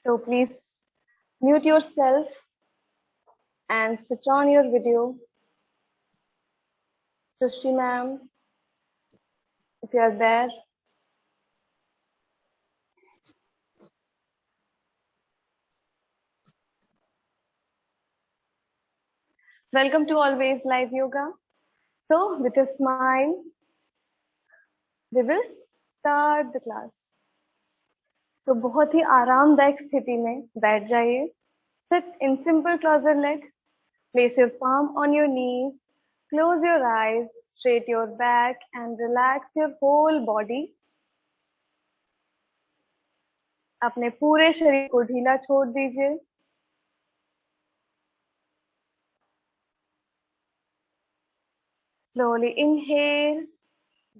So please mute yourself and switch on your video. Srishti ma'am, if you are there. Welcome to Always Live Yoga. So with a smile, we will start the class. So बहुत ही आरामदायक स्थिति में बैठ जाइए. Sit in simple crossed leg. Place your palm on your knees. Close your eyes, straight your back and relax your whole body. अपने पूरे शरीर को ढीला छोड़ दीजिए. Slowly inhale,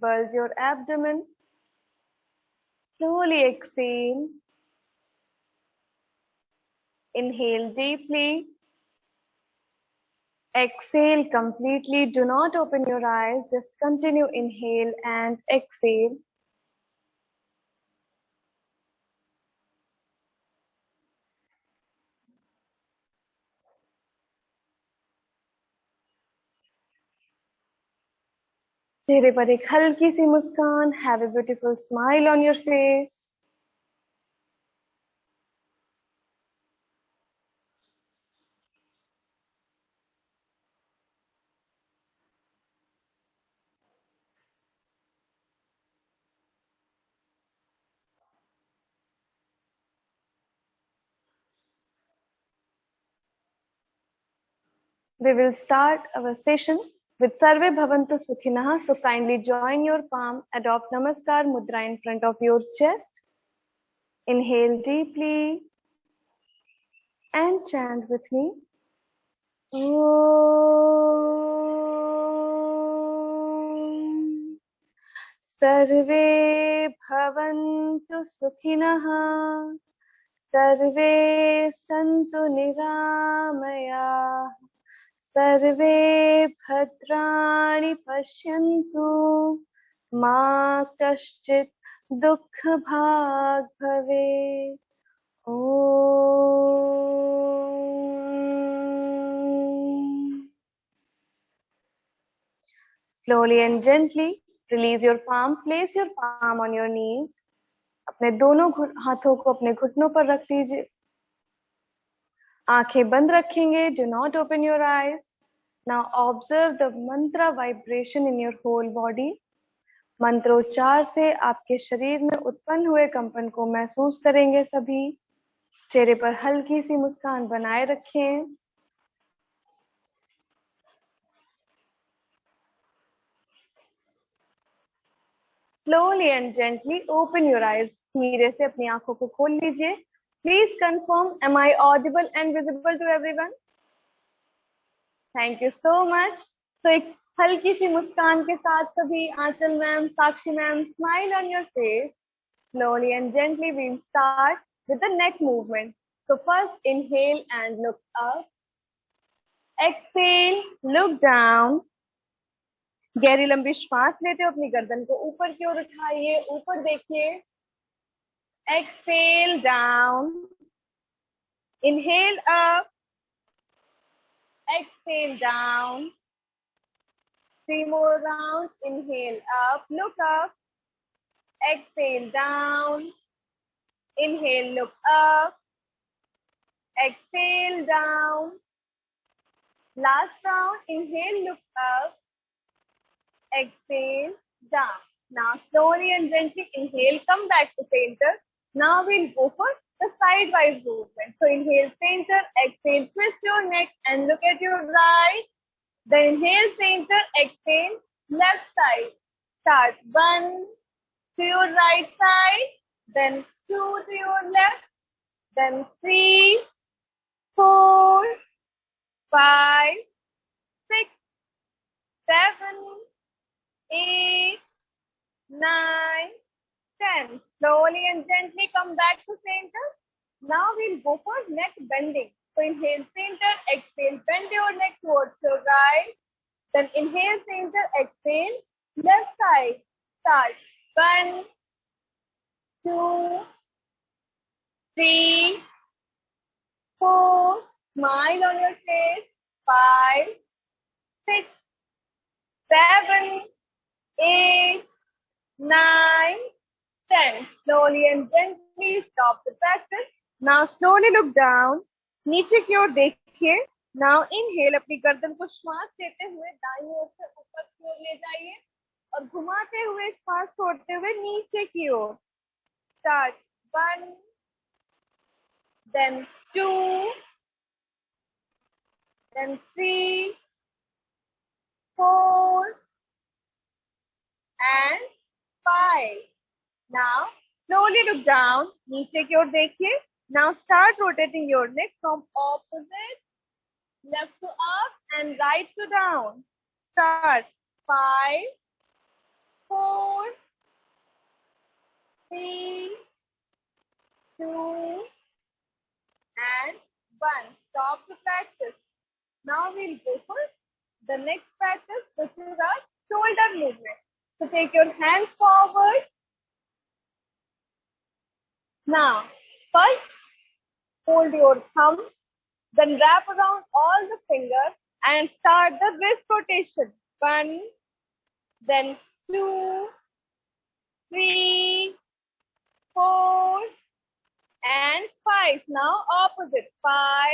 bulge your abdomen. Slowly exhale. Inhale deeply. Exhale completely. Do not open your eyes. Just continue inhale and exhale. चेहरे पर एक हल्की सी मुस्कान. Have a beautiful smile on your face. We will start our session with Sarve Bhavantu Sukhinah. So kindly join your palm, adopt Namaskar Mudra in front of your chest. Inhale deeply and chant with me. Om Sarve Bhavantu Sukhinah. Sarve Santu Niramaya. Sarve Bhadrani Pashyantu Ma Kaschit Dukha Bhag Bhave. Om. Slowly and gently release your palm. Place your palm on your knees. अपने दोनों हाथों को अपने घुटनों पर रख लीजिए. आंखें बंद रखेंगे. Do not open your eyes. Now observe the mantra vibration in your whole body. मंत्रोच्चार से आपके शरीर में उत्पन्न हुए कंपन को महसूस करेंगे सभी. चेहरे पर हल्की सी मुस्कान बनाए रखें. Slowly and gently open your eyes. धीरे से अपनी आंखों को खोल लीजिए. Please confirm, am I audible and visible to everyone? Thank you so much. So एक हल्की सी मुस्कान के साथ सभी, Aanchal ma'am, Sakshi ma'am, smile on your face. Slowly and gently we'll start with the neck movement. So first inhale and look up. Exhale, look down. गहरी लंबी श्वास लेते हो. अपनी गर्दन को ऊपर की ओर उठाइए. ऊपर देखिए. Exhale down. Inhale up. Exhale down. 3 more rounds. Inhale up. Look up. Exhale down. Inhale, look up. Exhale down. Last round. Inhale, look up. Exhale down. Now slowly and gently inhale, come back to center. Now we'll go for the side-wise movement. So inhale center, exhale, twist your neck and look at your right. Then inhale center, exhale, left side. Start 1 to your right side, then 2 to your left, then 3, 4, 5, 6, 7, 8, 9, 10. Slowly and gently come back to center. Now we'll go for neck bending. So inhale center, exhale, bend your neck towards your right. Then inhale center, exhale, left side. Start 1, 2, 3, Smile on your face. 5, 6, 7, 8, 9, 10. Slowly and gently stop the practice. Now slowly look down. नीचे की ओर देखिए. Now inhale. अपनी गर्दन को श्वास लेते हुए दाईं ओर से ऊपर की ओर ले जाइए और घुमाते हुए श्वास छोड़ते हुए नीचे की ओर. Start 1, then 2, then 3, 4, and 5. Now slowly look down. नीचे की ओर देखिए. Now start rotating your neck from opposite, left to up and right to down. Start 5, 4, 3, 2, and 1. Stop the practice. Now we'll go for the next practice, which is our shoulder movement. So take your hands forward. Now, first hold your thumb, then wrap around all the fingers and start the wrist rotation. 1, then 2, 3, 4, and 5. Now opposite. 5,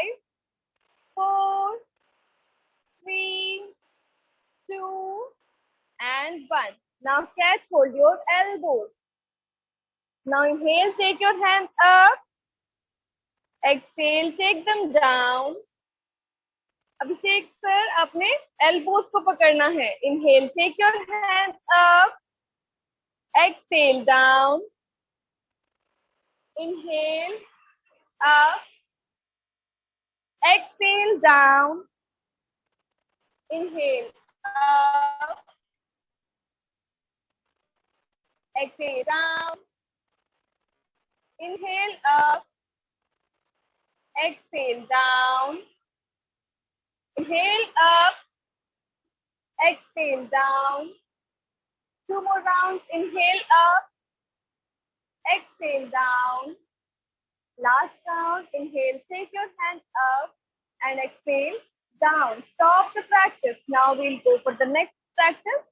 4, 3, 2, and 1. Now catch hold your elbows. Now inhale, take your hands up. Exhale, take them down. Abhishek sir अपने elbows को पकड़ना है. Inhale, take your hands up. Exhale, down. Inhale, up. Exhale, down. Inhale, up. Exhale, down. Inhale, up. Exhale, down. Inhale, up. Exhale, down. 2 more rounds. Inhale, up. Exhale, down. Last round. Inhale, take your hands up and exhale, down. Stop the practice. Now we'll go for the next practice.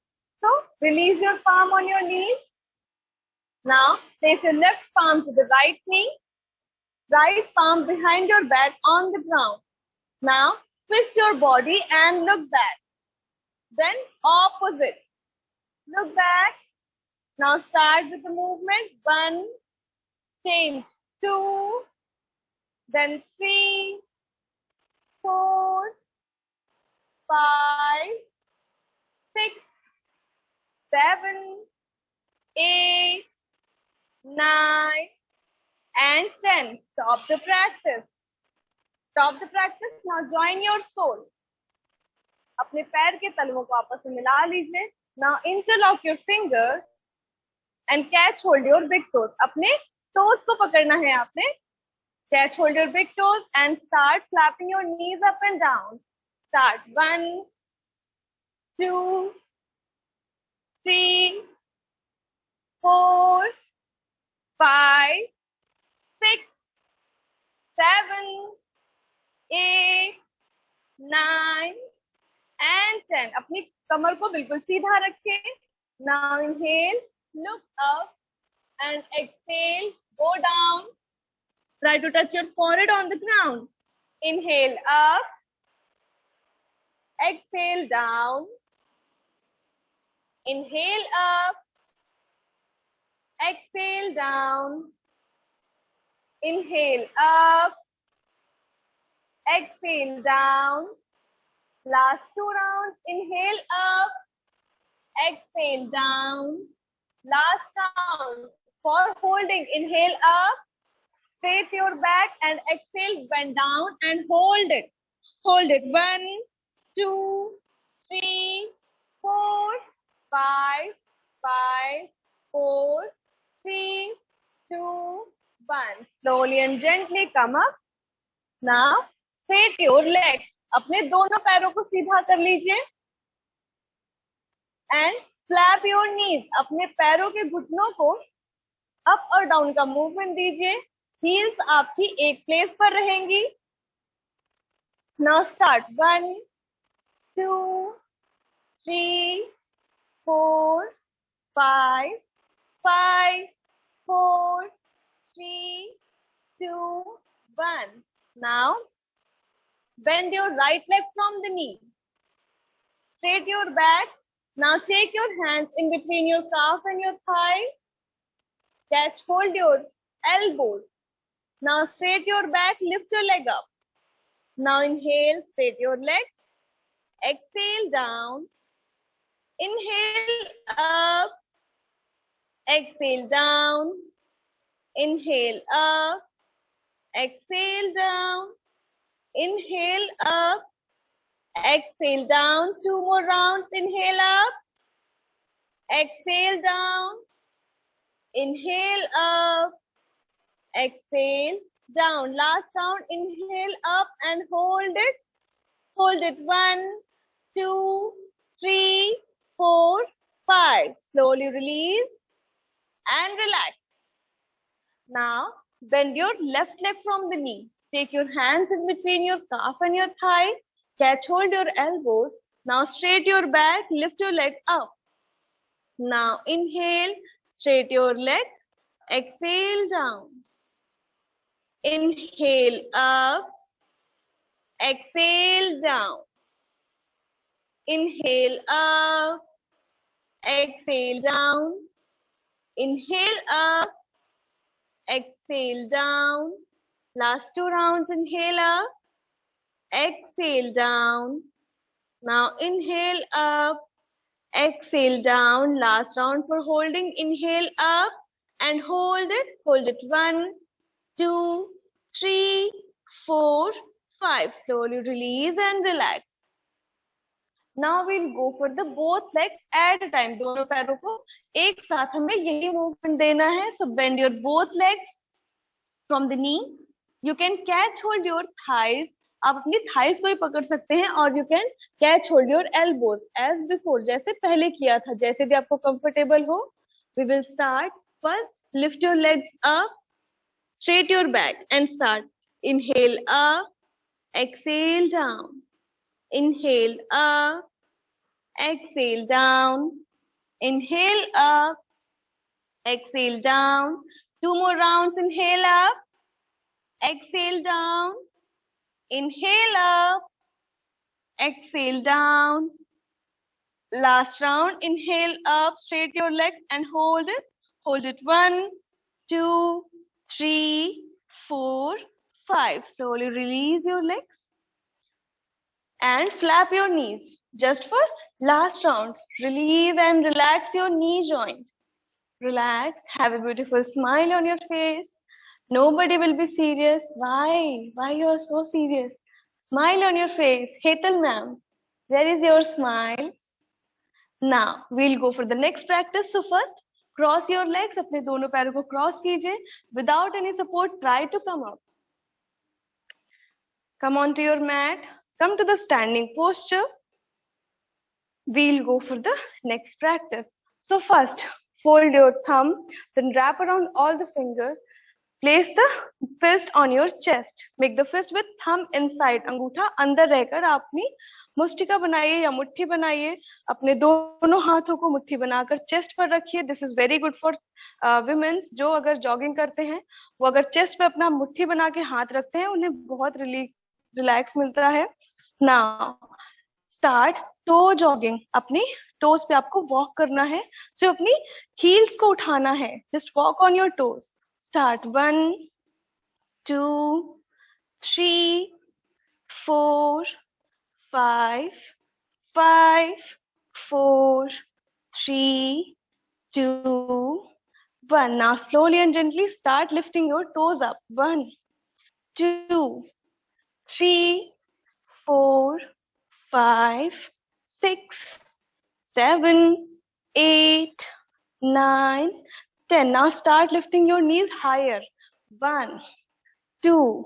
So release your palm on your knees. Now place your left palm to the right knee. Right palm behind your back on the ground. Now twist your body and look back. Then opposite. Look back. Now start with the movement. 1, change. 2, then 3, 4, 5, 6, 7, 8, 9, and 10. Stop the practice. Stop the practice. Now join your soul. अपने पैर के तलवों को आपस में मिला लीजिए. Now interlock your fingers and catch hold your big toes. अपने toes को पकड़ना है आपने. Catch hold your big toes and start flapping your knees up and down. Start 1, 2, 3, 4, 5, 6, 7, 8, 9, and 10. अपनी कमर को बिल्कुल सीधा रखें. Now inhale, look up and exhale, go down. Try to touch your forehead on the ground. Inhale up, exhale down. Inhale up, exhale down. Inhale up, exhale down. Last 2 rounds. Inhale up, exhale down. Last round for holding. Inhale up, straight your back and exhale, bend down and hold it. Hold it. 1, 2, 3, 4, 5, 4, 3, 2, 1. Slowly and gently come up. Now straight your legs. अपने दोनों पैरों को सीधा कर लीजिए. And flap your knees. अपने पैरों के घुटनों को अप और डाउन का मूवमेंट दीजिए. हील्स आपकी एक प्लेस पर रहेंगी. Now start. 1, 2, 3, 4, 5, 5, 4, 3, 2, 1. Now bend your right leg from the knee. Straight your back. Now take your hands in between your calf and your thigh. Hold your elbows. Now straight your back, lift your leg up. Now inhale, straight your leg. Exhale down. Inhale up. Exhale down. Inhale up. Exhale down. Inhale up. Exhale down. 2 more rounds. Inhale up. Exhale down. Inhale up. Exhale down. Last round. Inhale up and hold it. Hold it. 1, 2, 3, 4, 5. Slowly release and relax. Now bend your left leg from the knee. Take your hands in between your calf and your thigh. Hold your elbows. Now straight your back. Lift your leg up. Now inhale. Straight your leg. Exhale down. Inhale up. Exhale down. Inhale up. Exhale down. Inhale up. Exhale down. Last 2 rounds. Inhale up. Exhale down. Now inhale up. Exhale down. Last round for holding. Inhale up and hold it. Hold it. 1, 2, 3, 4, 5. Slowly release and relax. Now we'll go for the both legs at a time. दोनों पैरों को एक साथ हमें यही movement देना है. So bend your both legs from the knee. You can catch hold your thighs. आप अपनी thighs को ही पकड़ सकते हैं और you can catch hold your elbows as before. जैसे पहले किया था, जैसे भी आपको comfortable हो. We will start. First, lift your legs up, straight your back and start. Inhale up, exhale down. Inhale up, exhale down. Inhale up, exhale down. 2 more rounds. Inhale up, exhale down. Inhale up, exhale down. Last round. Inhale up, straight your legs and hold it. Hold it. 1, 2, 3, 4, 5. Slowly release your legs and flap your knees. Just first, last round. Release and relax your knee joint. Relax. Have a beautiful smile on your face. Nobody will be serious. Why? Why you are so serious? Smile on your face. Hetal ma'am, where is your smile? Now we'll go for the next practice. So first, cross your legs. अपने दोनों पैरों को cross कीजिए. Without any support, try to come up. Come onto your mat. Come to the standing posture. We'll go for the next practice. So first, fold your thumb, then wrap around all the fingers. Place the fist on your chest. Make the fist with thumb inside. अंगूठा अंदर रहकर आपने मुष्टिका बनाइए या मुट्ठी बनाइए. अपने दोनों हाथों को मुट्ठी बनाकर चेस्ट पर रखिए. This is very good for women. जो अगर जॉगिंग करते हैं वो अगर चेस्ट पे अपना मुट्ठी बना के हाथ रखते हैं उन्हें बहुत रिलैक्स मिलता है. Now start toe jogging. अपनी toes पे आपको walk करना है. सिर्फ अपनी heels को उठाना है. Just walk on your toes. Start. 1, 2, 3, 4, 5, 5, 4, 3, 2, 1. Now slowly and gently start lifting your toes up. 1, 2, 3, 4, 5, 6, 7, 8, 9, 10. Now start lifting your knees higher. 1, 2,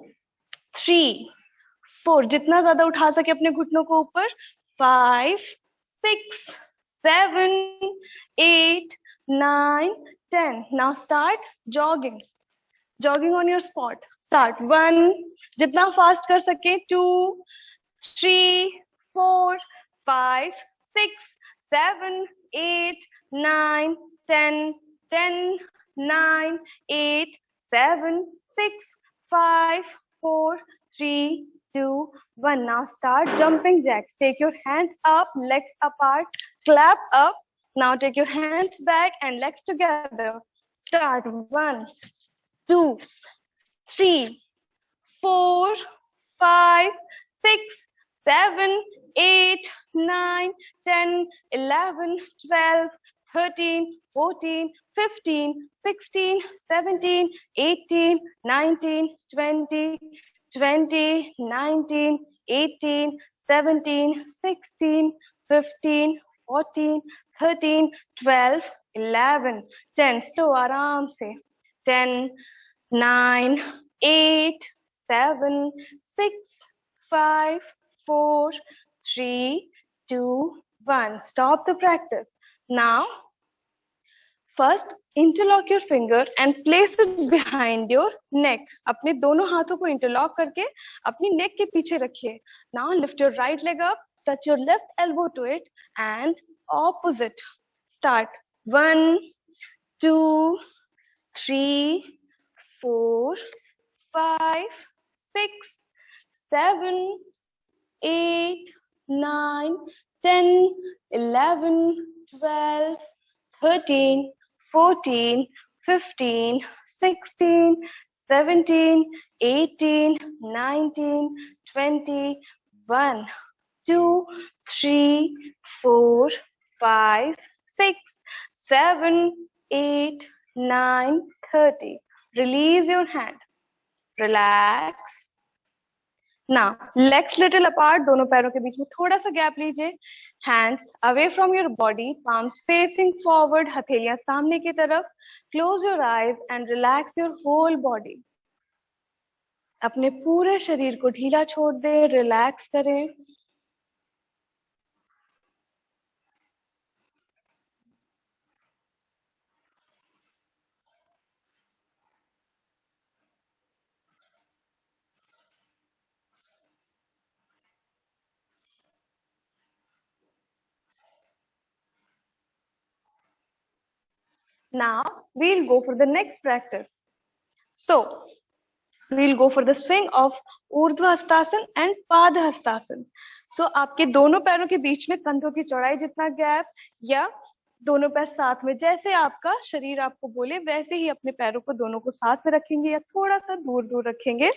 3, 4. जितना ज्यादा उठा सके अपने घुटनों को ऊपर. 5, 6, 7, 8, 9, 10. Now start jogging. Jogging on your spot. Start. 1. जितना fast कर सके. 2, 3, 4, 5, 6, 7, 8, 9, 10, 10, 9, 8, 7, 6, 5, 4, 3, 2, 1. Now start jumping jacks. Take your hands up, legs apart, clap up. Now take your hands back and legs together. Start 1, 2, 3, 4, 5, 6, 7, 8, 9, 10, 11, 12, 13, 14, 15, 16, 17, 18, 19, 20, 20, 19, 18, 17, 16, 15, 14, 13, 12, 11, 10. Slow आराम से. 10, 9, 8, 7, 6, 5, 4, 3, 2, 1. Stop the practice. Now, first interlock your finger and place it behind your neck. अपने दोनों हाथों को interlock करके अपनी neck के पीछे रखिए. Now lift your right leg up, touch your left elbow to it and opposite. Start. 1, 2, 3, 4, 5, 6, 7, 8, 9, 10, 11, 12, 13, 14, 15, 16, 17, 18, 19, 20, 1, 2, 3, 4, 5, 6, 7, 8, 9, 30. Release your hand. Relax. Now, legs little apart, दोनों पैरों के बीच में थोड़ा सा गैप लीजिए. Hands away from your body, palms facing forward, हथेलियां सामने की तरफ. Close your eyes and relax your whole body. अपने पूरे शरीर को ढीला छोड़ दें, रिलैक्स करें. Now, we'll go for the next practice. So, we'll go for the swing of ऊर्ध्व हस्तासन and पाद हस्तासन. So, आपके दोनों पैरों के बीच में कंधों की चौड़ाई जितना गैप या दोनों पैर साथ में, जैसे आपका शरीर आपको बोले वैसे ही अपने पैरों को दोनों को साथ में रखेंगे या थोड़ा सा दूर दूर रखेंगे.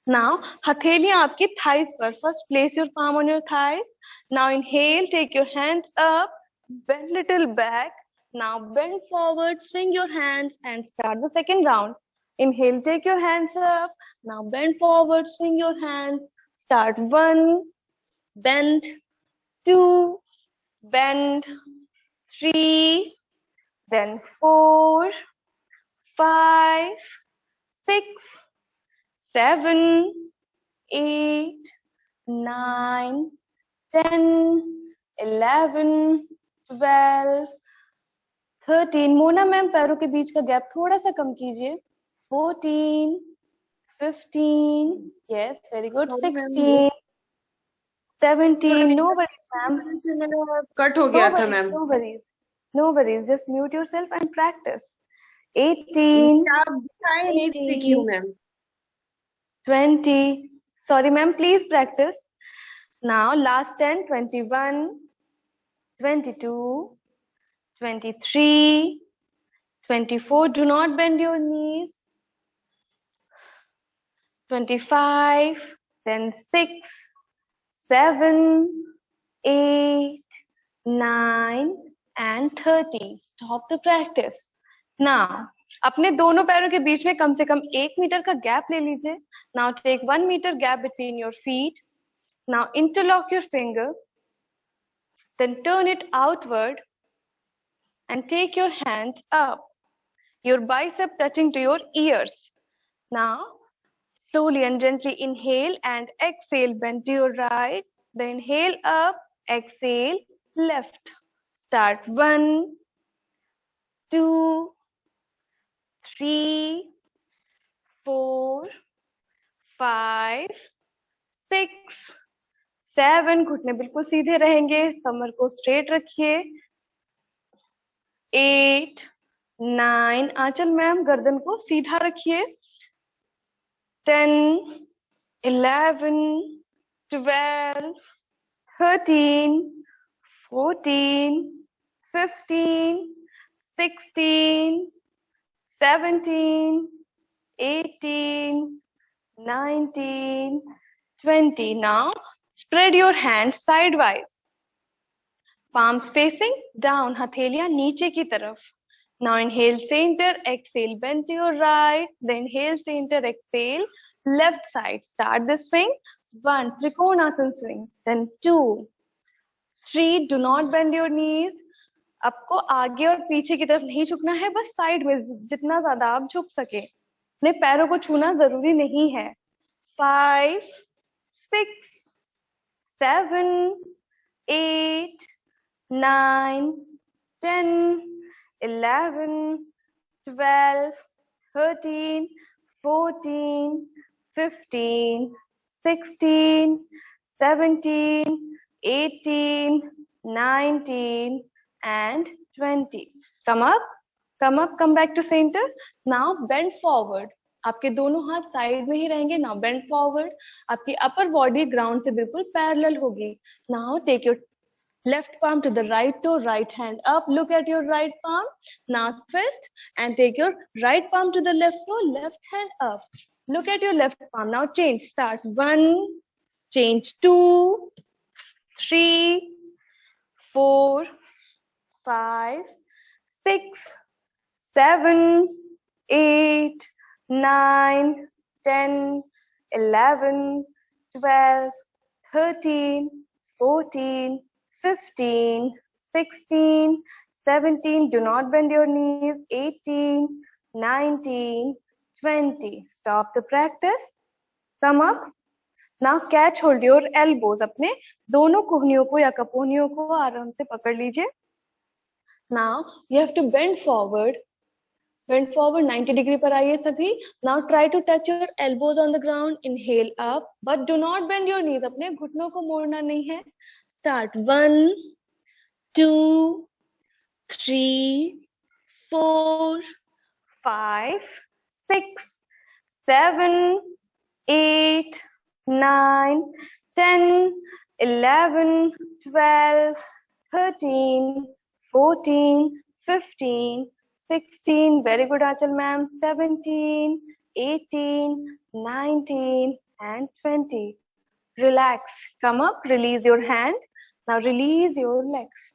Now, हथेलियां आपकी thighs पर. First, place your palm on your thighs. Now, inhale, take your hands up, bend little back. Now, bend forward, swing your hands and start the second round. Inhale, take your hands up. Now, bend forward, swing your hands. Start 1, bend, 2, bend, 3, then 4, 5, 6, 7, 8, 9, 10, 11, 12, 13. Mona ma'am पैरों के बीच का gap थोड़ा सा कम कीजिए. 14, 15, yes, very good. 16, 17. No worries, ma'am. Cut हो गया था ma'am. No worries. No worries. Just mute yourself and practice. 18. आप दिखाए नहीं सीखी हूँ ma'am. 20. Sorry, ma'am. Please practice. Now, last 10. 21, 22, 23, 24. Do not bend your knees. 25, then 6, 7, 8, 9, and 30. Stop the practice. Now, अपने दोनों पैरों के बीच में कम से कम 1 मीटर का गैप ले लीजिए. Now take 1 meter gap between your feet. Now interlock your finger. Then turn it outward and take your hands up. Your bicep touching to your ears. Now, slowly and gently inhale and exhale, bend to your right. Then inhale up, exhale, left. Start 1, 2, 3, 4, 5, 6, 7, घुटने बिल्कुल सीधे रहेंगे, कमर को straight रखिए। 8, 9, आंचल ma'am गर्दन को सीधा रखिए। 10, 11, 12, 13, 14, 15, 16, 17, 18, 19, 20. Now spread your hands sidewise. Palms facing down, हथेलियां नीचे की तरफ. Now inhale center, exhale bend to your right, then inhale center, exhale left side. Start the swing. 1, Trikonasana swing. Then 2, 3, do not bend your knees. आपको आगे और पीछे की तरफ नहीं झुकना है, बस साइड में जितना ज्यादा आप झुक सके. अपने पैरों को छूना जरूरी नहीं है. 5, 6, 7, 8, 9, 10, 11, 12, 13, 14, 15, 16, 17, 18, 19, and 20. Come up, come back to center. Now bend forward. आपके दोनों हाथ साइड में ही रहेंगे. Now bend forward. आपकी upper body ground से बिल्कुल parallel होगी. Now take your left palm to the right toe, right hand up. Look at your right palm. Now twist and take your right palm to the left toe, left hand up. Look at your left palm. Now change. Start 1, change 2, 3, 4, 5, 6, 7, 8, 9, 10, 11, 12, 13, 14, 15, 16, 17, do not bend your knees, 18, 19, 20. Stop the practice. Come up. Now catch hold your elbows. अपने दोनों कोहनियों को या कपोहनियों को आराम से पकड़ लीजिए. Now you have to bend forward. Bend forward 90 degree पर आइए सभी. Now try to touch your elbows on the ground. Inhale up, but do not bend your knees. अपने घुटनों को मोड़ना नहीं है. Start 1, 2, 3, 4, 5, 6, 7, 8, 9, 10, 11, 12, 13, 14, 15, 16. Very good, Achal ma'am. 17, 18, 19, and 20. Relax. Come up. Release your hand. Now release your legs.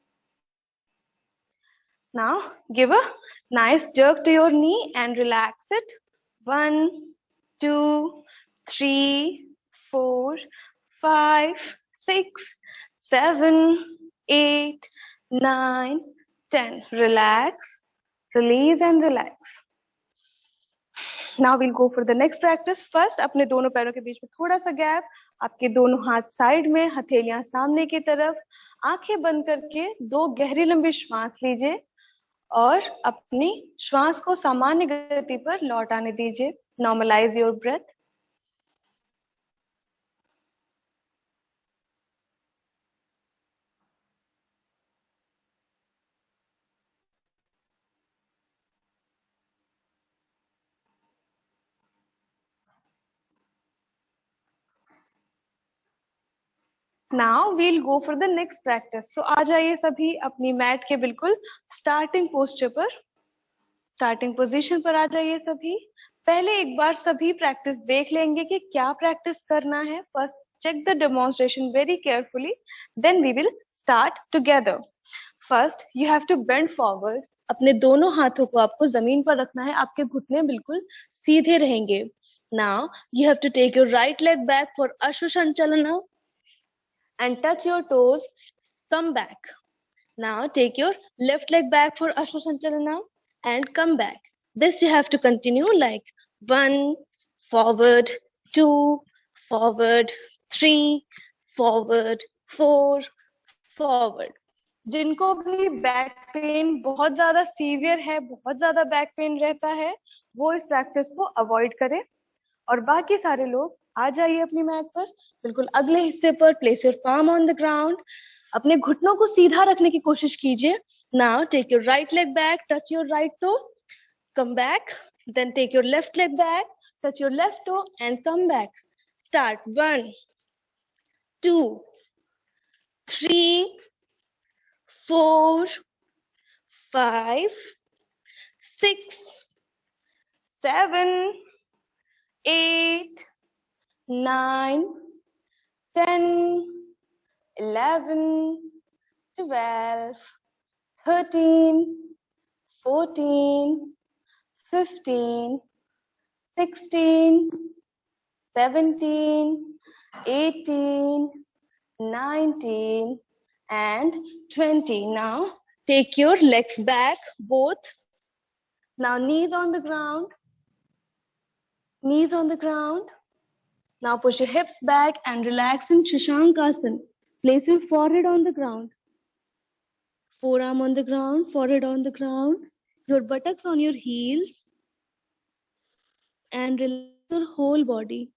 Now give a nice jerk to your knee and relax it. 1, 2, 3, 4, 5, 6, 7, 8, 9, 10. Relax, release and relax. Now we'll go for the next practice. First, अपने दोनों पैरों के बीच में थोड़ा सा gap, आपके दोनों हाथ साइड में, हथेलियां सामने की तरफ, आंखें बंद करके 2 गहरी लंबी श्वास लीजिए और अपनी श्वास को सामान्य गति पर लौट आने दीजिए. Normalize your breath. Now we'll go for the next practice. So आ जाइए सभी अपनी मैट के बिल्कुल स्टार्टिंग पोस्चर पर, स्टार्टिंग पोजीशन पर आ जाइए सभी. पहले एक बार सभी प्रैक्टिस देख लेंगे कि क्या प्रैक्टिस करना है. First check the demonstration very carefully, then we will start together. First you have to bend forward. अपने दोनों हाथों को आपको जमीन पर रखना है. आपके घुटने बिल्कुल सीधे रहेंगे. Now you have to take your right leg back for Ashu Sanchalana and touch your toes. Come back. Now take your left leg back for Ashu Sanchalana and come back. This you have to continue like 1, forward, 2, forward, 3, forward, 4, forward. जिनको भी back pain बहुत ज्यादा severe है, बहुत ज्यादा back pain रहता है, वो इस प्रैक्टिस को अवॉइड करें और बाकी सारे लोग आ जाइए अपनी मैट पर, बिल्कुल अगले हिस्से पर. Place your palm on the ground. अपने घुटनों को सीधा रखने की कोशिश कीजिए. Now take your right leg back, touch your right toe, come back. Then take your left leg back, touch your left toe and come back. Start. 1, 2, 3, 4, 5, 6, 7, 8, 9, 10, 11, 12, 13, 14, 15, 16, 17, 18, 19, and 20. Now take your legs back, both. Now knees on the ground. Knees on the ground. Now push your hips back and relax in Shashankasana. Place your forehead on the ground. Forearm on the ground, forehead on the ground. Your buttocks on your heels. And relax your whole body.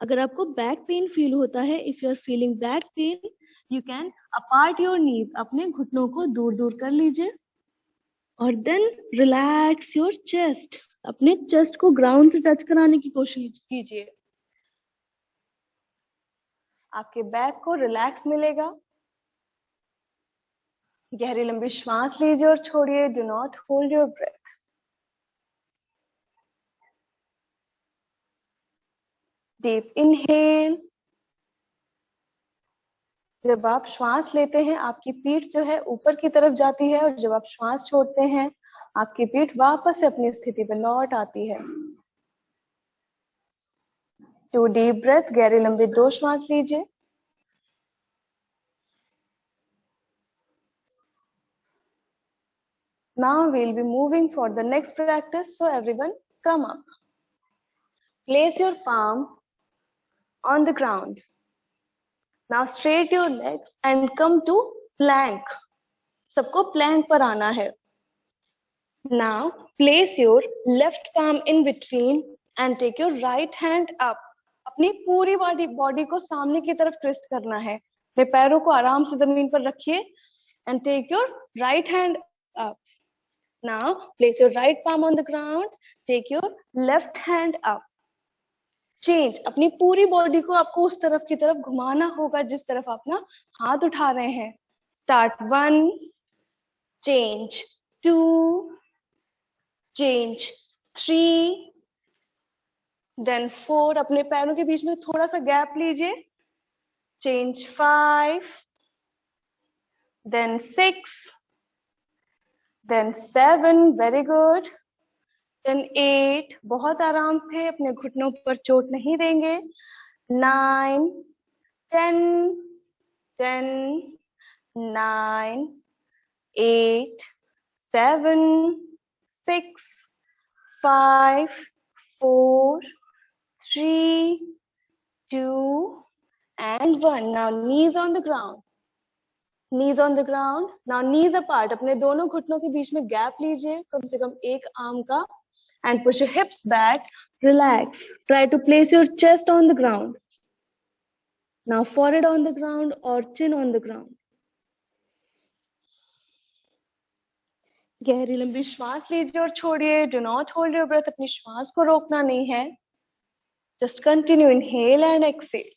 अगर आपको back pain feel होता है, if you are feeling back pain, you can apart your knees, अपने घुटनों को दूर दूर कर लीजिए. और देन रिलैक्स योर चेस्ट, अपने चेस्ट को ग्राउंड से टच कराने की कोशिश कीजिए. आपके बैक को रिलैक्स मिलेगा. गहरी लंबी श्वास लीजिए और छोड़िए. Do not hold your breath. Deep inhale. जब आप श्वास लेते हैं, आपकी पीठ जो है ऊपर की तरफ जाती है, और जब आप श्वास छोड़ते हैं, आपकी पीठ वापस से अपनी स्थिति पर लौट आती है. 2 डीप ब्रेथ. गहरी लंबी 2 श्वास लीजिए. Now we'll be moving for the next practice. So everyone come up. Place your palm on the ground. Now straight your legs and come to plank. सबको plank पर आना है. Now place your left palm in between and take your right hand up. अपनी पूरी body को सामने की तरफ ट्विस्ट करना है. अपने पैरों को आराम से जमीन पर रखिए and take your right hand up. Now place your right palm on the ground, take your left hand up. Change. अपनी पूरी बॉडी को आपको उस तरफ की तरफ घुमाना होगा जिस तरफ आप ना हाथ उठा रहे हैं. Start. 1, change. 2, change. 3, then 4. अपने पैरों के बीच में थोड़ा सा गैप लीजिए. Change. 5, then 6, then 7. Very good. Then 8. बहुत आराम से, अपने घुटनों पर चोट नहीं देंगे. 9, 10, 10, 9, 8, 7, 6, 5, 4, 3, 2, and 1. Now knees on the ground. Knees on the ground. Now knees apart. अपने दोनों घुटनों के बीच में गैप लीजिए, कम से कम एक आर्म का. And push your hips back. Relax. Try to place your chest on the ground. Now forehead on the ground or chin on the ground. गहरी लंबी श्वास लीजिए और छोड़िए. Do not hold your breath. अपनी श्वास को रोकना नहीं है. Just continue. Inhale and exhale.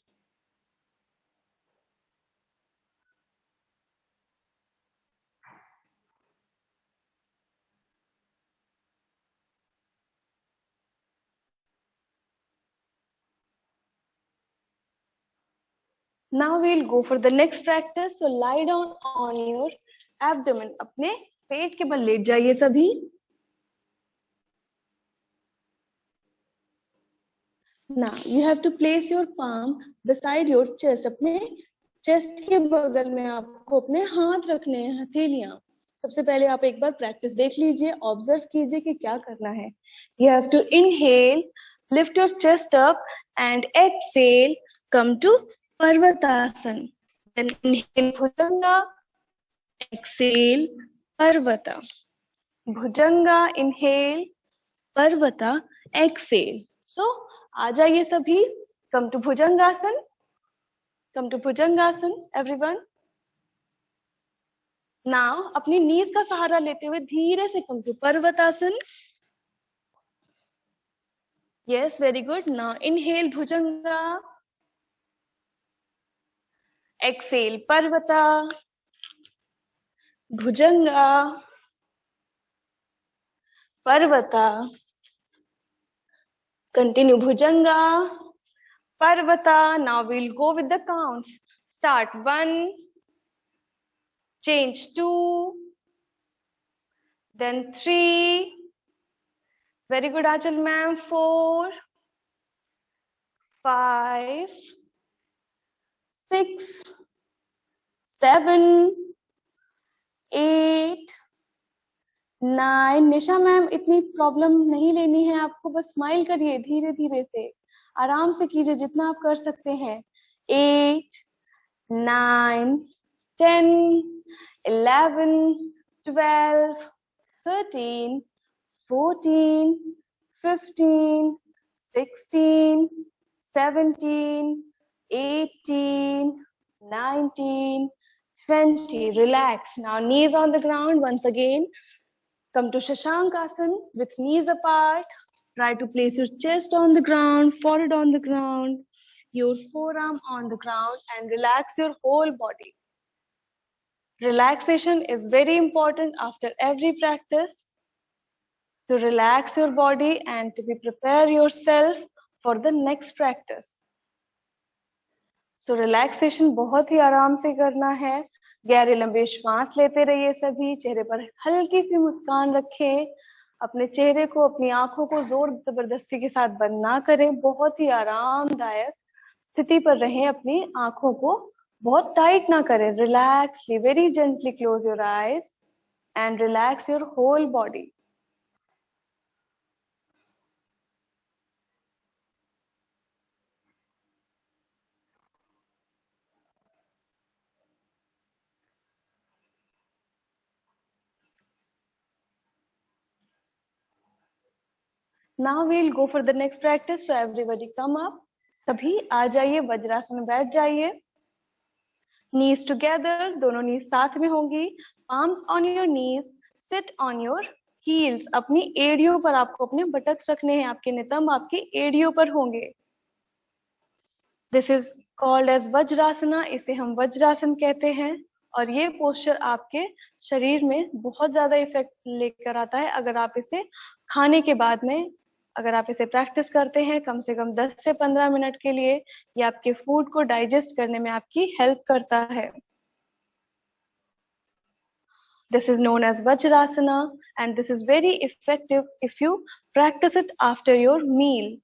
Now we'll go for the next practice. So lie down on your abdomen. अपने पेट के बल लेट जाइए सभी. Now you have to place your palm beside your chest. अपने चेस्ट के बगल में आपको अपने हाथ रखने हैं, हथेलियां. सबसे पहले आप एक बार प्रैक्टिस देख लीजिए, ऑब्जर्व कीजिए कि क्या करना है. You have to inhale, lift your chest up and exhale, come to Parvatasana. Then inhale Bhujanga, exhale Parvata. Bhujanga, inhale, Parvata, exhale. So आ जाइए सभी. Come to Bhujangasan. Come to Bhujangasan, everyone. Now, अपनी knees का सहारा लेते हुए धीरे से come to Parvatasana. Yes, very good. Now, inhale Bhujanga. Exhale Parvata. Bhujanga. Parvata. Continue Bhujanga. Parvata. Now we'll go with the counts. Start 1. Change 2. Then 3. Very good, Achal ma'am. 4. 5. 6. 7. 8. 9. Nisha ma'am इतनी problem नहीं लेनी है आपको, बस smile करिए धीरे धीरे से, आराम से कीजिए जितना आप कर सकते हैं. 8, 9, 10, 11, 12, 13, 14, 15, 16, 17, 18, 19, 20. Relax. Now knees on the ground once again. Come to Shashankasana with knees apart. Try to place your chest on the ground, forehead on the ground, your forearm on the ground, and relax your whole body. Relaxation is very important after every practice to relax your body and to prepare yourself for the next practice. So relaxation बहुत ही आराम से करना है. गहरे लंबे श्वास लेते रहिए सभी. चेहरे पर हल्की सी मुस्कान रखें. अपने चेहरे को, अपनी आंखों को जोर जबरदस्ती के साथ बंद ना करें. बहुत ही आरामदायक स्थिति पर रहें. अपनी आंखों को बहुत टाइट ना करें. Relaxly, very gently close your eyes and relax your whole body. Now we'll go for the next practice. So everybody come up. सभी आ जाइए, वज्रासन में बैठ जाइए. Knees together, दोनों knees साथ में होंगी. Palms on your knees. Sit on your heels. अपनी एड़ियों पर आपको अपने बटक्स रखने हैं. आपके नितंब आपकी एड़ियों पर होंगे. This is called as वज्रासना. इसे हम वज्रासन कहते हैं. और ये पोस्चर आपके शरीर में बहुत ज्यादा इफेक्ट लेकर आता है. अगर आप इसे खाने के बाद में, अगर आप इसे प्रैक्टिस करते हैं कम से कम 10 से 15 मिनट के लिए, ये आपके फूड को डाइजेस्ट करने में आपकी हेल्प करता है. This is known as Vajrasana and this is very effective if you practice it after your meal.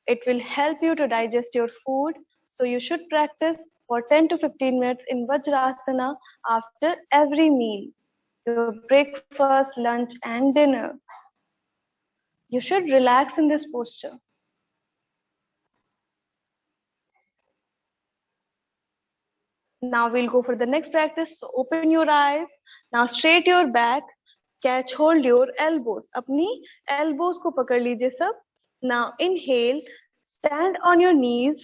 It will help you to digest your food. So you should practice for 10 to 15 minutes in Vajrasana after every meal, your breakfast, lunch and dinner. You should relax in this posture. Now we'll go for the next practice. So open your eyes. Now straight your back. Catch hold your elbows. अपनी elbows को पकड़ लीजिए सब. Now inhale. Stand on your knees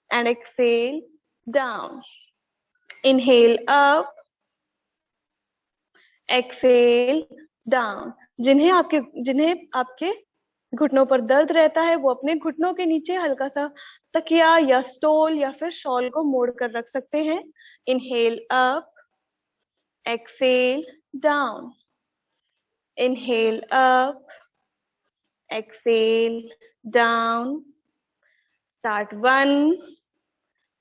and exhale down. Inhale up. Exhale down. जिन्हें आपके घुटनों पर दर्द रहता है वो अपने घुटनों के नीचे हल्का सा तकिया या स्टोल या फिर शॉल को मोड़ कर रख सकते हैं. Inhale up. Exhale down. Inhale up. Exhale down. Start 1.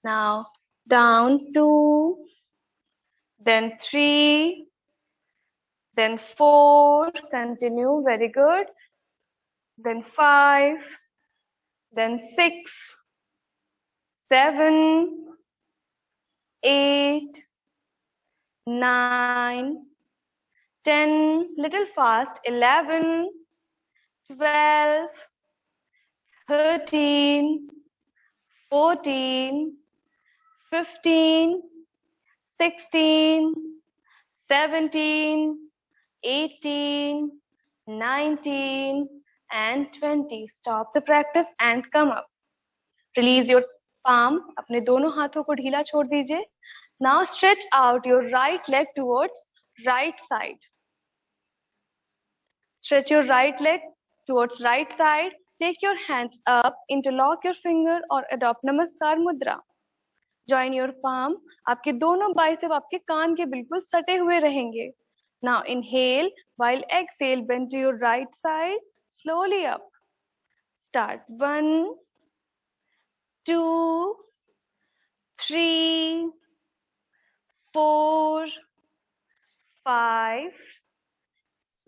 Now down 2. Then 3. Then 4. Continue. Very good. Then 5. Then 6. 7. 8. 9. 10. Little fast. 11. 12. 13. 14. 15. 16. 17. 18. 19. And 20. Stop the practice and come up. Release your palm. अपने दोनों हाथों को ढीला छोड़ दीजिए. Now stretch out your right leg towards right side. Stretch your right leg towards right side. Take your hands up, interlock your finger or adopt Namaskar Mudra. Join your palm. आपके दोनों bicep आपके कान के बिल्कुल सटे हुए रहेंगे. Now inhale, while exhale, bend to your right side, slowly up. Start 1, 2, 3, 4, 5,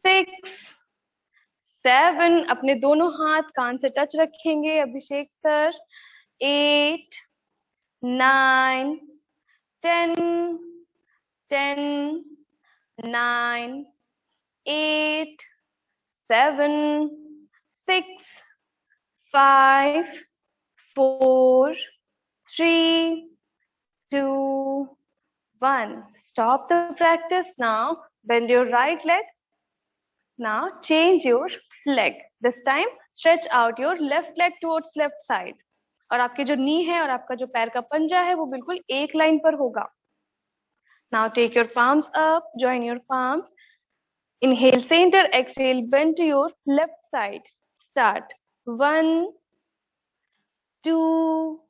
6, 7. अपने दोनों हाथ कान से टच रखेंगे अभिषेक sir. 8, 9, 10, 10, 9, 8, 7, 6, 5, 4, 3, 2, 1. Stop the practice now. Bend your right leg. Now change your leg. This time stretch out your left leg towards left side. और आपके जो नी है और आपका जो पैर का पंजा है वो बिल्कुल एक लाइन पर होगा. Now take your palms up, join your palms. Inhale center, exhale bend to your left side. Start 1, 2,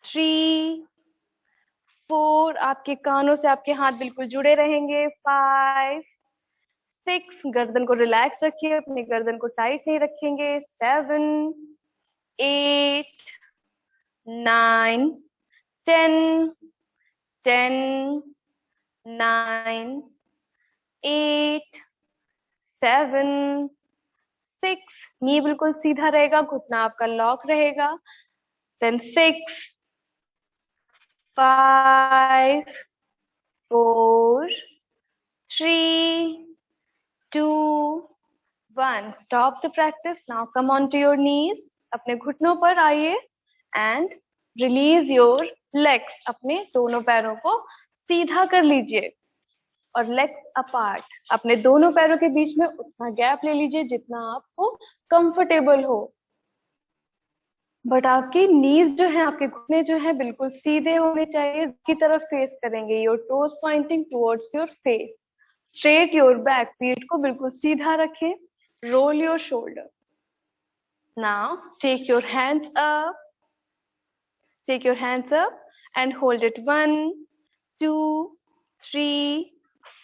3, 4. आपके कानों से आपके हाथ बिल्कुल जुड़े रहेंगे. 5, 6. गर्दन को रिलैक्स रखिए, अपनी गर्दन को टाइट नहीं रखेंगे. 7, 8, 9, 10, 10, 9, 8, 7, 6. नी बिल्कुल सीधा रहेगा, घुटना आपका लॉक रहेगा. Then 6, 5, 4, 3, 2, 1. Stop the practice. Now come on to your knees. अपने घुटनों पर आइए and release your legs. अपने दोनों पैरों को सीधा कर लीजिए और legs apart. अपने दोनों पैरों के बीच में उतना गैप ले लीजिए जितना आपको कंफर्टेबल हो. बट आपकी नीज जो है, आपके घुटने जो है बिल्कुल सीधे होने चाहिए, की तरफ फेस करेंगे. Your toes pointing towards your face. Straight your back, पीठ को बिल्कुल सीधा रखें. Roll your shoulder. Now take your hands up. Take your hands up and hold it. 1, 2, 3,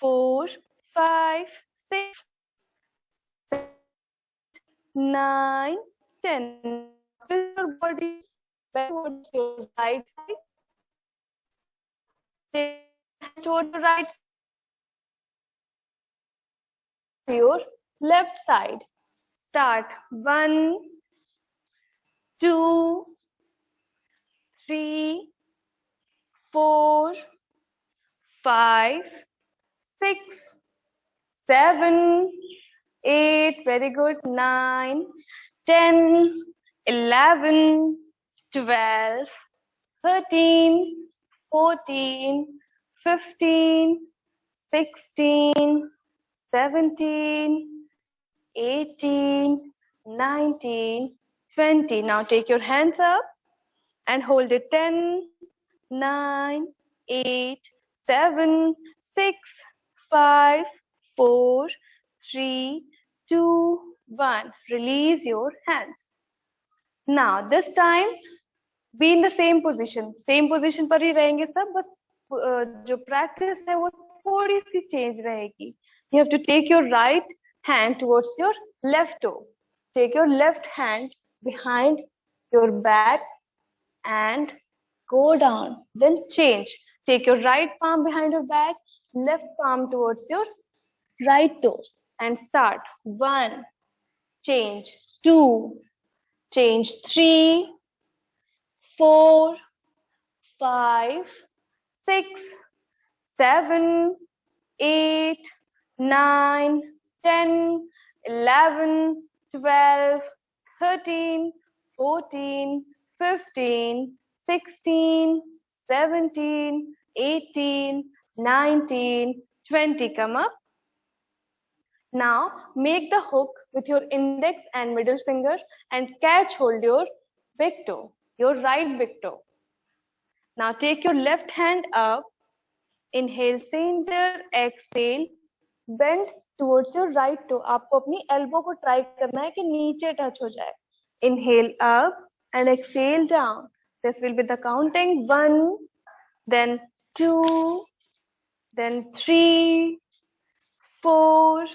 4, 5, 6, 9, 10. Your body back towards your right side. Take towards the right side. Your left side. Start 1, 2, 3, 4, 5, 6, 7, 8. Very good. 9, 10, 11, 12, 13, 14, 15, 16, 17, 18, 19, 20. Now take your hands up and hold it. 10, 9, 8, 7, 6, 5, 4, 3, 2, 1. Release your hands. Now this time be in the same position. Same position पर ही रहेंगे सब, but जो practice है वो थोड़ी सी change रहेगी. You have to take your right hand towards your left toe. Take your left hand behind your back and go down. Then change. Take your right palm behind your back, left palm towards your right toe and start. 1, change. 2, change. 3, 4, 5, 6, 7, 8, 9, 10, 11, 12, 13, 14, 15, 16, 17, 18, 19, 20. Come up. Now make the hook with your index and middle finger and catch hold your big toe, your right big toe. Now take your left hand up. Inhale center, exhale, bend towards your right toe. आपको अपनी elbow को try करना है कि नीचे touch हो जाए. Inhale up and exhale down. This will be the counting. 1, then 2, then 3, 4,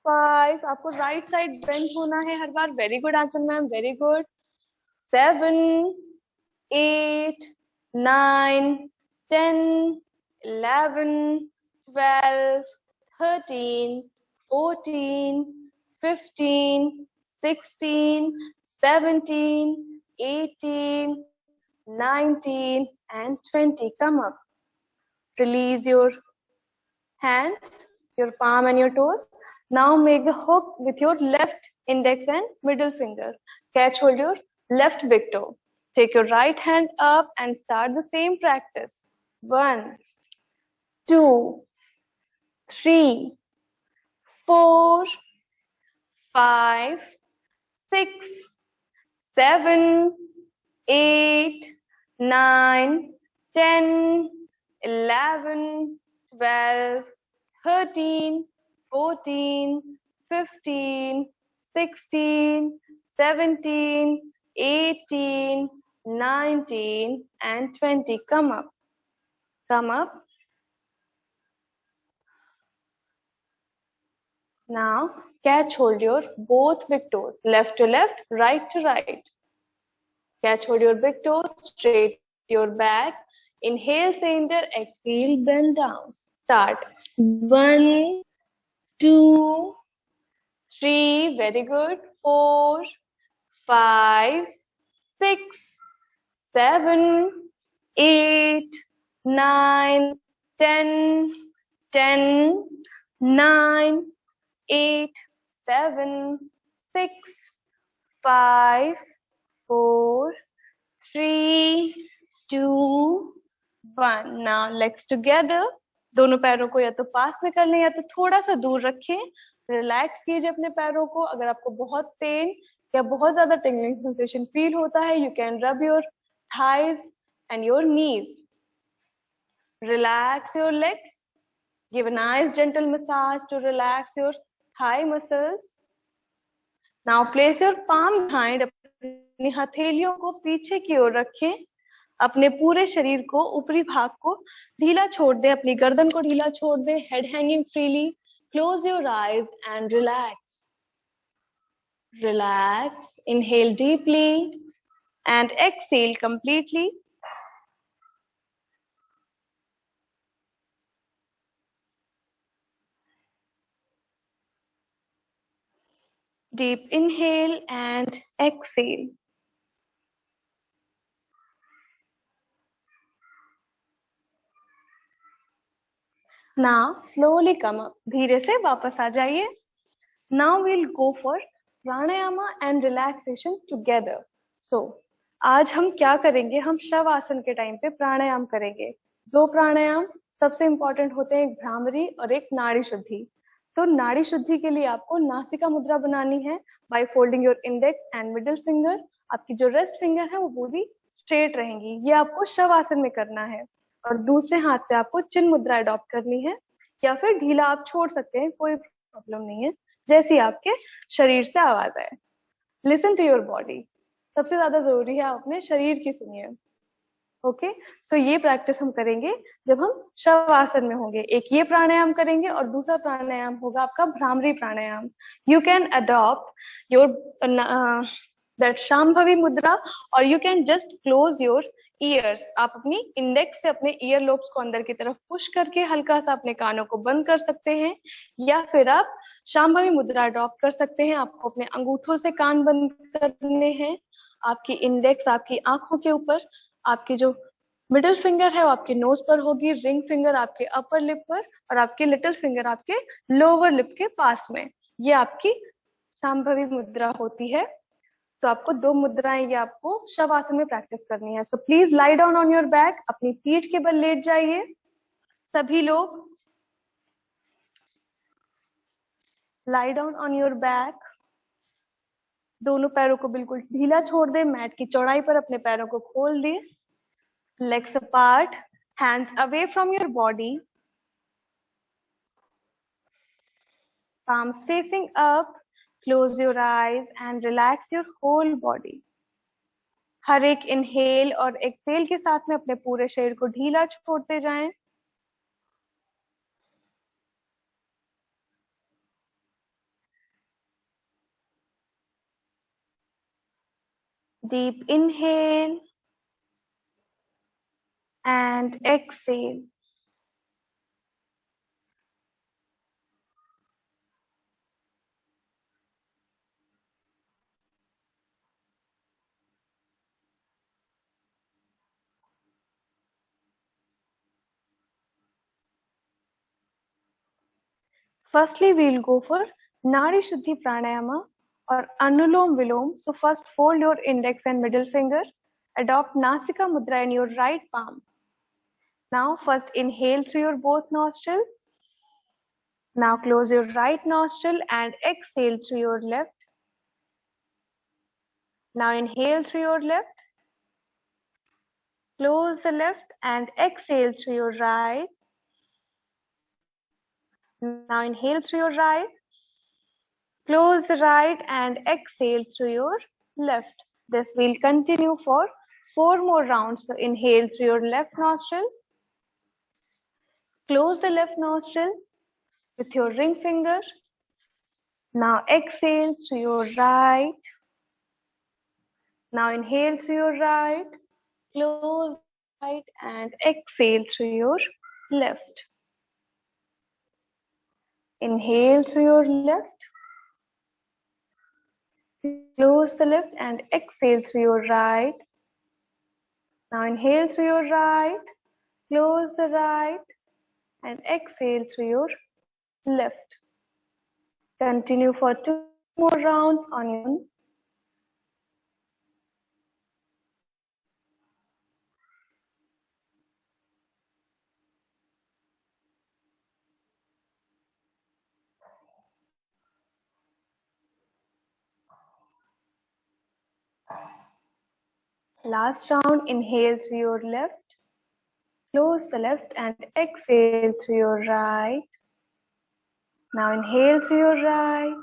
5. आपको right side bend होना है हर बार. Very good Aanchal ma'am, very good. 7, 8, 9, 10, 11, 12, 13, 14, 15, 16, 17, 18, 19, and 20. Come up. Release your hands, your palm and your toes. Now make the hook with your left index and middle finger. Catch hold your left big toe. Take your right hand up and start the same practice. 1, 2, 3, 4, 5, 6, 7, 8, 9, 10, 11, 12, 13, 14, 15, 16, 17, 18, 19, and 20. Come up. Come up. Now catch hold your both big toes, left to left, right to right. Catch hold your big toes, straight your back. Inhale center, exhale, bend down. Start. 1, 2, 3, very good. 4, 5, 6, 7, 8, 9, 10, 10, 9, 8, 7, 6, 5, 4, 3, 2, 1. Now legs together. दोनों पैरों को या तो पास में कर लें या तो थोड़ा सा दूर रखें. रिलैक्स कीजिए अपने पैरों को. अगर आपको बहुत पेन या बहुत ज्यादा टिंगलिंग सेंसेशन फील होता है, you can rub your thighs and your knees. Relax your legs. Give a nice gentle massage to relax your thigh muscles. Now place your palm behind. अपनी हथेलियों को पीछे की ओर रखें. अपने पूरे शरीर को, ऊपरी भाग को ढीला छोड़ दें. अपनी गर्दन को ढीला छोड़ दें. Head hanging freely. Close your eyes and relax. Relax. Inhale deeply and exhale completely. Deep inhale and exhale. Now slowly come up. धीरे से वापस आ जाइए. Now we'll go for pranayama and relaxation together. So आज हम क्या करेंगे? हम शवासन के टाइम पे प्राणायाम करेंगे. 2 प्राणायाम सबसे इंपॉर्टेंट होते हैं, एक भ्रामरी और एक नाड़ी शुद्धि. तो नाड़ी शुद्धि के लिए आपको नासिका मुद्रा बनानी है by folding your index and middle finger. आपकी जो रेस्ट फिंगर है वो पूरी स्ट्रेट रहेंगी. ये आपको शवासन में करना है. और दूसरे हाथ पे आपको चिन्ह मुद्रा अडॉप्ट करनी है, या फिर ढीला आप छोड़ सकते हैं, कोई प्रॉब्लम नहीं है, जैसी आपके शरीर से आवाज आए. Listen to your body. सबसे ज्यादा जरूरी है आप अपने शरीर की सुनिए. ओके, सो ये प्रैक्टिस हम करेंगे जब हम शवासन में होंगे. एक ये प्राणायाम करेंगे और दूसरा प्राणायाम होगा आपका भ्रामरी प्राणायाम. You can adopt your that Shambhavi mudra और you can just close your ears. आप अपनी इंडेक्स से अपने ईयर लोब्स को अंदर की तरफ पुश करके हल्का सा अपने कानों को बंद कर सकते हैं, या फिर आप शांभवी मुद्रा अडॉप्ट कर सकते हैं. आपको अपने अंगूठों से कान बंद करने हैं. आपकी इंडेक्स आपकी आंखों के ऊपर, आपकी जो मिडिल फिंगर है वो आपके नोज पर होगी, रिंग फिंगर आपके अपर लिप पर और आपके लिटिल फिंगर आपके लोअर लिप के पास में. ये आपकी शांभवी मुद्रा होती है. तो आपको 2 मुद्राएं ये आपको शवासन में प्रैक्टिस करनी है. So please lie down on your back. अपनी पीठ के बल लेट जाइए सभी लोग. Lie down on your back. दोनों पैरों को बिल्कुल ढीला छोड़ दे, मैट की चौड़ाई पर अपने पैरों को खोल दे. Legs apart, hands away from your body, palms facing up. Close your eyes and relax your whole body. हर एक इनहेल और एक्सेल के साथ में अपने पूरे शरीर को ढीला छोड़ते जाएं. Deep inhale and exhale. Firstly, we'll go for Nadi Shuddhi Pranayama or Anulom Vilom. So first fold your index and middle finger. Adopt Nasika Mudra in your right palm. Now first inhale through your both nostrils. Now close your right nostril and exhale through your left. Now inhale through your left. Close the left and exhale through your right. Now inhale through your right. Close the right and exhale through your left. This will continue for 4 more rounds. So inhale through your left nostril. Close the left nostril with your ring finger. Now exhale through your right. Now inhale through your right. Close right and exhale through your left. Inhale through your left. Close the left and exhale through your right. Now inhale through your right. Close the right and exhale through your left. Continue for 2 more rounds on your own. Last round, inhale through your left. Close the left and exhale through your right. Now inhale through your right.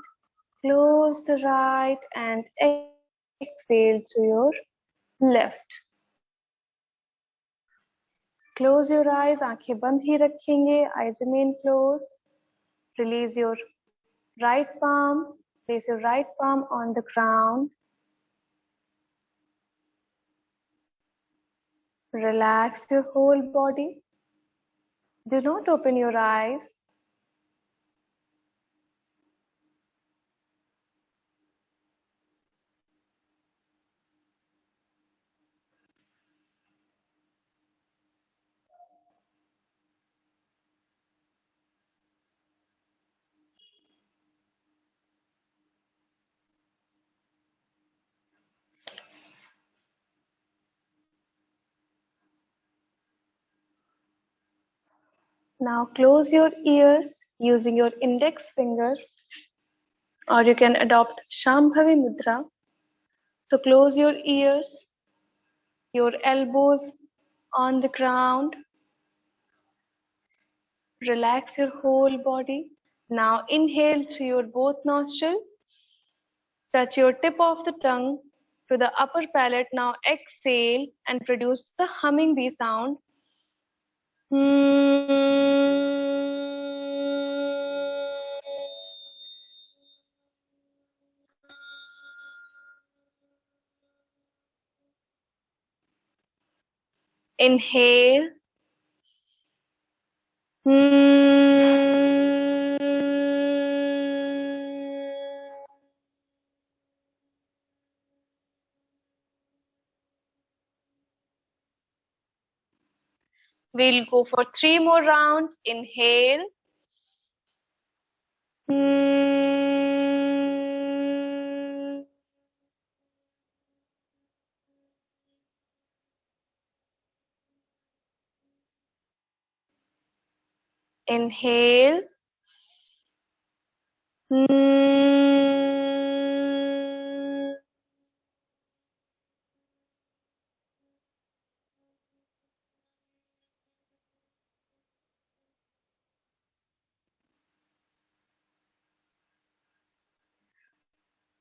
Close the right and exhale through your left. Close your eyes. आंखें बंद ही रखेंगे. Eyes remain closed. Release your right palm. Place your right palm on the ground. Relax your whole body. Do not open your eyes. Now close your ears using your index finger, or you can adopt Shambhavi Mudra. So close your ears, your elbows on the ground. Relax your whole body. Now inhale through your both nostrils. Touch your tip of the tongue to the upper palate. Now exhale and produce the humming bee sound. Inhale. We'll go for 3 more rounds. Inhale. Inhale.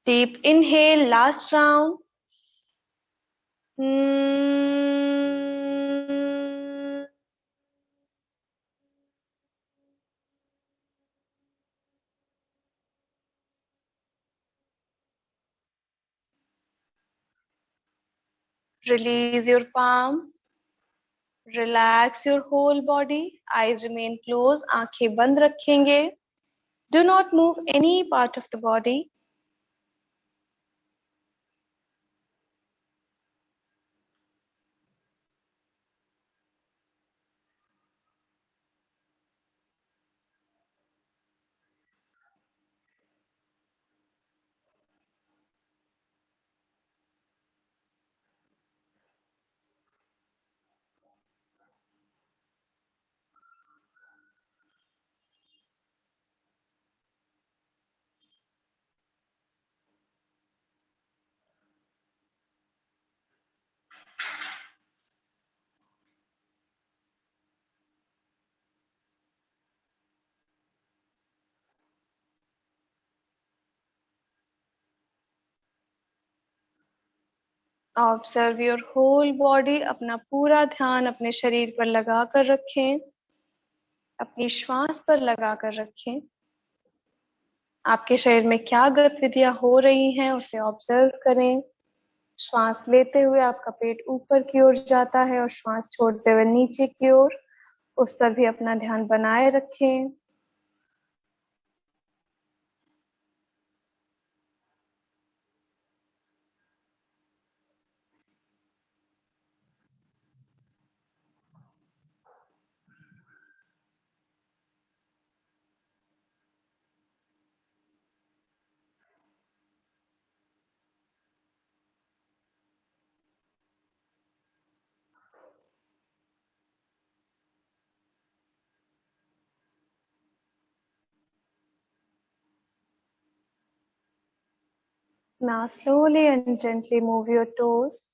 Deep inhale, last round. Hmm. Release your palm. Relax your whole body. Eyes remain closed. आंखें बंद रखेंगे. Do not move any part of the body. Observe your whole body. अपना पूरा ध्यान अपने शरीर पर लगा कर रखें. अपनी श्वास पर लगा कर रखें. आपके शरीर में क्या गतिविधियां हो रही हैं उसे ऑब्जर्व करें. श्वास लेते हुए आपका पेट ऊपर की ओर जाता है और श्वास छोड़ते हुए नीचे की ओर. उस पर भी अपना ध्यान बनाए रखें. Now slowly and gently move your toes.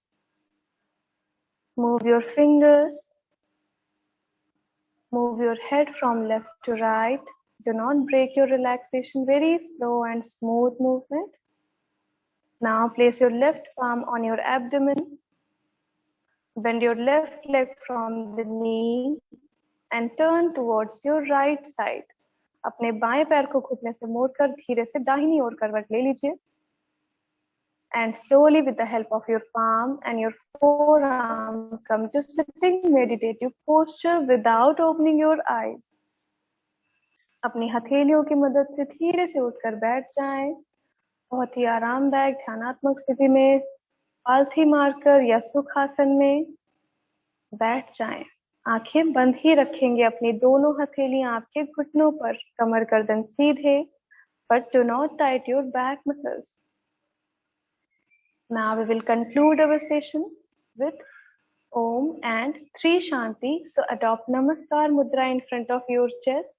Move your fingers. Move your head from left to right. Do not break your relaxation. Very slow and smooth movement. Now place your left palm on your abdomen. Bend your left leg from the knee and turn towards your right side. अपने बाएं पैर को घुटने से मोड़कर धीरे से दाहिनी ओर करवट ले लीजिए. And slowly, with the help of your palm and your forearm, come to sitting meditative posture without opening your eyes. अपनी हथेलियों की मदद से धीरे से उठकर बैठ जाएं. बहुत ही आरामदायक ध्यानात्मक स्थिति में पालथी मारकर या सुखासन में बैठ जाएं. आंखें बंद ही रखेंगे. अपनी दोनों हथेलियां आपके घुटनों पर. कमर गर्दन सीधे. But do not tight your back muscles. Now we will conclude our session with Om and 3 Shanti. So adopt Namaskar Mudra in front of your chest.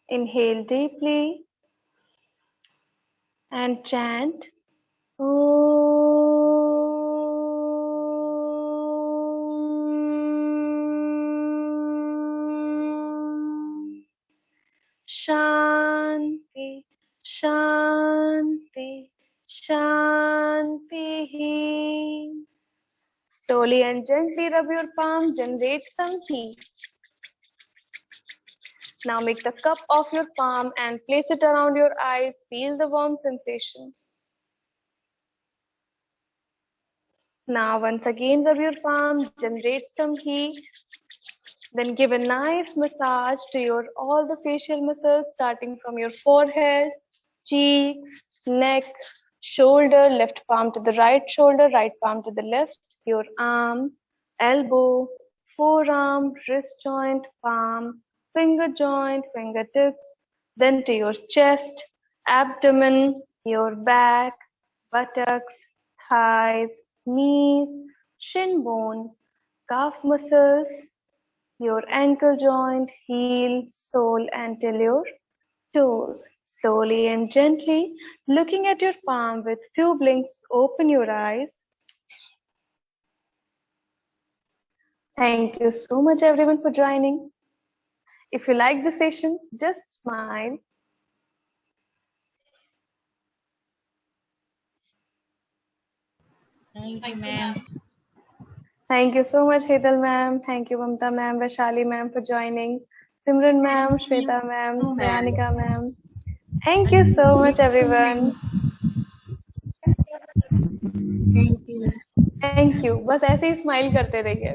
Inhale deeply and chant Om. Shanti, Shanti, Shanti. Slowly and gently rub your palm, generate some heat. Now make the cup of your palm and place it around your eyes. Feel the warm sensation. Now once again rub your palm, generate some heat. Then give a nice massage to all the facial muscles, starting from your forehead, cheeks, neck, shoulder, left palm to the right shoulder, right palm to the left, your arm, elbow, forearm, wrist joint, palm, finger joint, fingertips, then to your chest, abdomen, your back, buttocks, thighs, knees, shin bone, calf muscles, your ankle joint, heel, sole, until your toes. Slowly and gently, looking at your palm with few blinks, open your eyes. Thank you so much everyone for joining. If you like the session, just smile. Thank you, ma'am. Thank you so much, Hetal ma'am. Thank you, Mamta ma'am, Vaishali ma'am for joining. Simran ma'am, Shweta ma'am, Dayanika ma'am. Thank you so much, everyone. Thank you. Thank you. बस ऐसे ही smile करते रहिए.